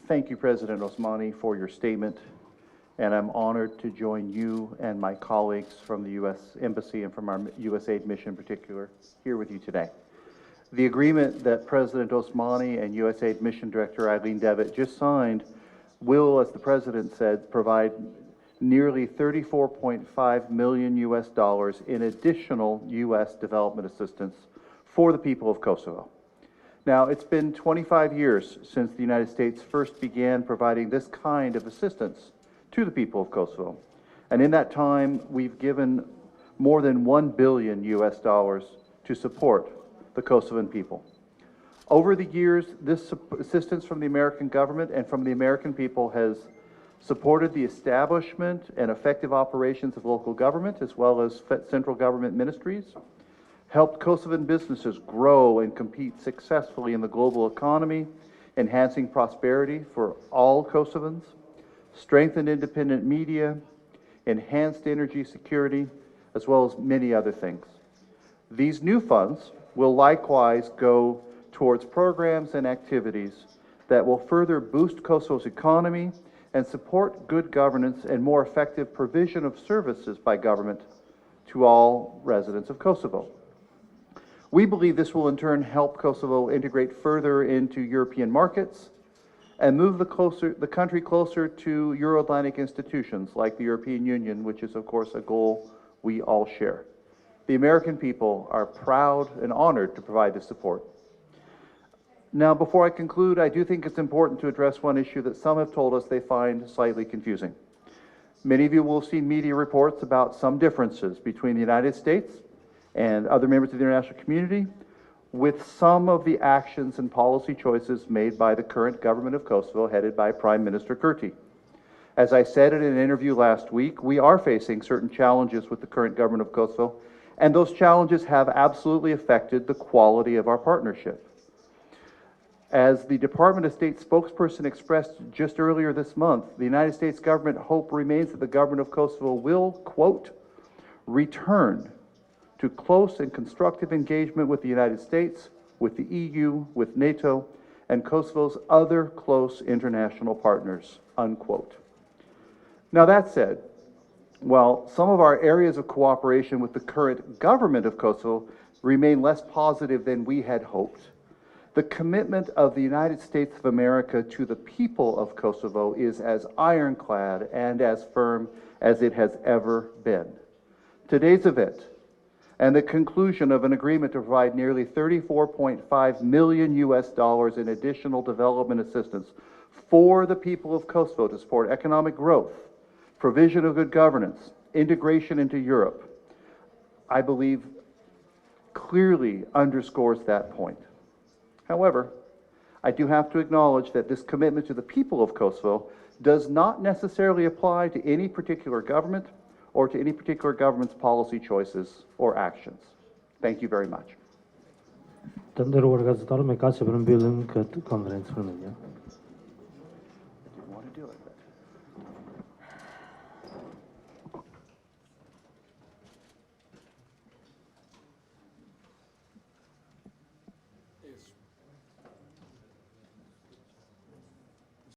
Thank you, President Osmani, for your statement, and I'm honored to join you and my colleagues from the U.S. Embassy and from our USAID mission in particular here with you today. The agreement that President Osmani and USAID Mission Director Eileen Devitt just signed will, as the President said, provide nearly $34.5 million in additional U.S. development assistance for the people of Kosovo. Now, it's been 25 years since the United States first began providing this kind of assistance to the people of Kosovo. And in that time, we've given more than $1 billion to support the Kosovan people. Over the years, this assistance from the American government and from the American people has supported the establishment and effective operations of local government as well as central government ministries, helped Kosovan businesses grow and compete successfully in the global economy, enhancing prosperity for all Kosovans, strengthened independent media, enhanced energy security, as well as many other things. These new funds will likewise go towards programs and activities that will further boost Kosovo's economy and support good governance and more effective provision of services by government to all residents of Kosovo. We believe this will in turn help Kosovo integrate further into European markets and move the country closer to Euro-Atlantic institutions like the European Union, which is of course a goal we all share. The American people are proud and honored to provide this support. Now, before I conclude, I do think it's important to address one issue that some have told us they find slightly confusing. Many of you will have seen media reports about some differences between the United States and other members of the international community with some of the actions and policy choices made by the current government of Kosovo, headed by Prime Minister Kurti. As I said in an interview last week, we are facing certain challenges with the current government of Kosovo, and those challenges have absolutely affected the quality of our partnership. As the Department of State spokesperson expressed just earlier this month, the United States government hope remains that the government of Kosovo will, quote, return to close and constructive engagement with the United States, with the EU, with NATO, and Kosovo's other close international partners, unquote. Now that said, while some of our areas of cooperation with the current government of Kosovo remain less positive than we had hoped, the commitment of the United States of America to the people of Kosovo is as ironclad and as firm as it has ever been. Today's event and the conclusion of an agreement to provide nearly $34.5 million in additional development assistance for the people of Kosovo to support economic growth, provision of good governance, integration into Europe, I believe clearly underscores that point. However, I do have to acknowledge that this commitment to the people of Kosovo does not necessarily apply to any particular government or to any particular government's policy choices or actions. Thank you very much. Të nderuar gazetarë, me kaq e përmbyllim këtë konferencë për media.